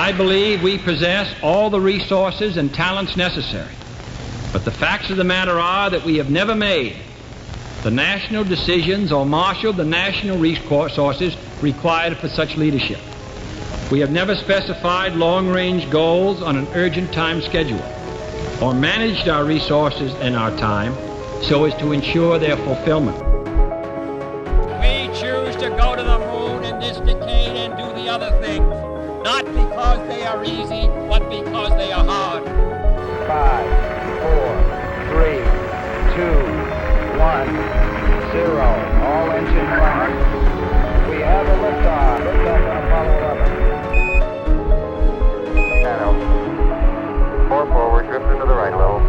I believe we possess all the resources and talents necessary. But the facts of the matter are that we have never made the national decisions or marshaled the national resources required for such leadership. We have never specified long-range goals on an urgent time schedule or managed our resources and our time so as to ensure their fulfillment. We choose to go to the moon in this decade and do the other things, not because they are easy, but because they are hard. 5, 4, 3, 2, 1, 0. All engine running. We have a liftoff. Liftoff on Apollo 11. 4 forward, drift into the right level.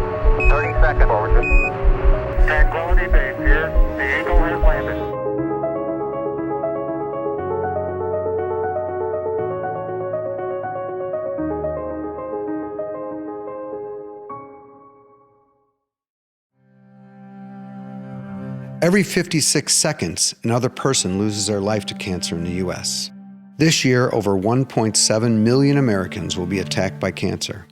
30 seconds forward drift. Tranquility Base here. The Eagle has landed. Every 56 seconds, another person loses their life to cancer in the U.S. This year, over 1.7 million Americans will be attacked by cancer.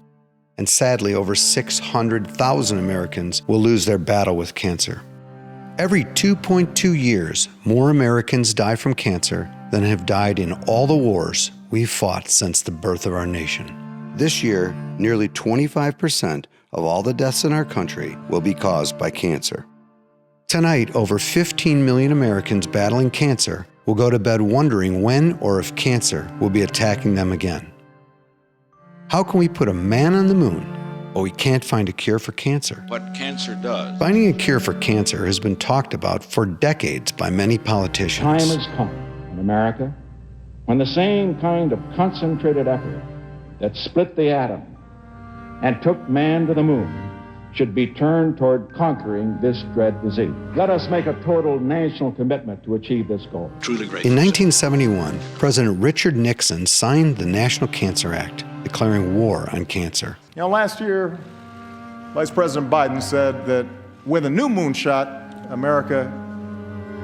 And sadly, over 600,000 Americans will lose their battle with cancer. Every 2.2 years, more Americans die from cancer than have died in all the wars we've fought since the birth of our nation. This year, nearly 25% of all the deaths in our country will be caused by cancer. Tonight, over 15 million Americans battling cancer will go to bed wondering when or if cancer will be attacking them again. How can we put a man on the moon, but we can't find a cure for cancer? What cancer does. Finding a cure for cancer has been talked about for decades by many politicians. Time has come in America when the same kind of concentrated effort that split the atom and took man to the moon should be turned toward conquering this dread disease. Let us make a total national commitment to achieve this goal. Truly great. In 1971, President Richard Nixon signed the National Cancer Act, declaring war on cancer. You know, last year, Vice President Biden said that with a new moonshot, America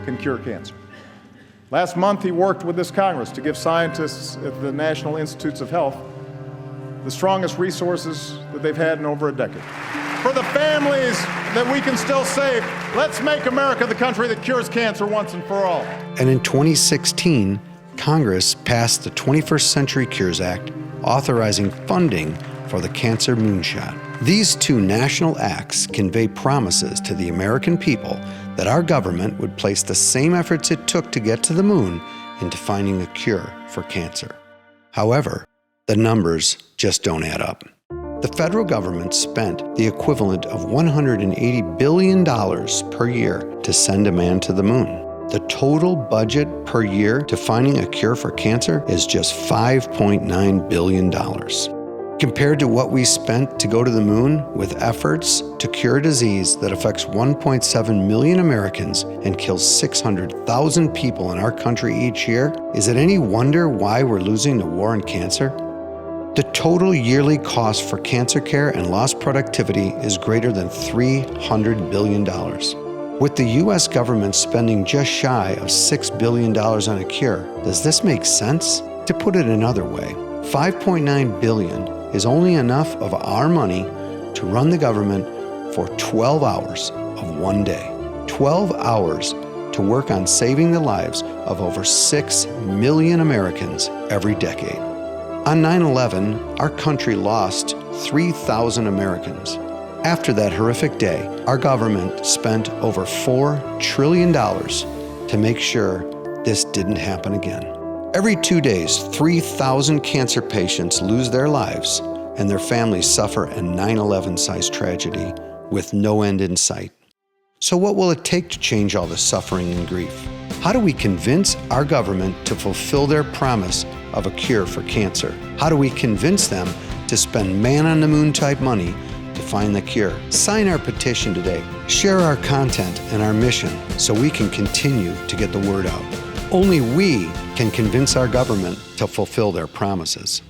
can cure cancer. Last month, he worked with this Congress to give scientists at the National Institutes of Health the strongest resources that they've had in over a decade. For the families that we can still save, let's make America the country that cures cancer once and for all. And in 2016, Congress passed the 21st Century Cures Act, authorizing funding for the cancer moonshot. These two national acts convey promises to the American people that our government would place the same efforts it took to get to the moon into finding a cure for cancer. However, the numbers just don't add up. The federal government spent the equivalent of $180 billion per year to send a man to the moon. The total budget per year to finding a cure for cancer is just $5.9 billion. Compared to what we spent to go to the moon with efforts to cure a disease that affects 1.7 million Americans and kills 600,000 people in our country each year, is it any wonder why we're losing the war on cancer? The total yearly cost for cancer care and lost productivity is greater than $300 billion. With the U.S. government spending just shy of $6 billion on a cure, does this make sense? To put it another way, $5.9 billion is only enough of our money to run the government for 12 hours of one day. 12 hours to work on saving the lives of over 6 million Americans every decade. On 9/11, our country lost 3,000 Americans. After that horrific day, our government spent over $4 trillion to make sure this didn't happen again. Every 2 days, 3,000 cancer patients lose their lives and their families suffer a 9/11-sized tragedy with no end in sight. So what will it take to change all the suffering and grief? How do we convince our government to fulfill their promise of a cure for cancer? How do we convince them to spend man-on-the-moon type money to find the cure? Sign our petition today. Share our content and our mission so we can continue to get the word out. Only we can convince our government to fulfill their promises.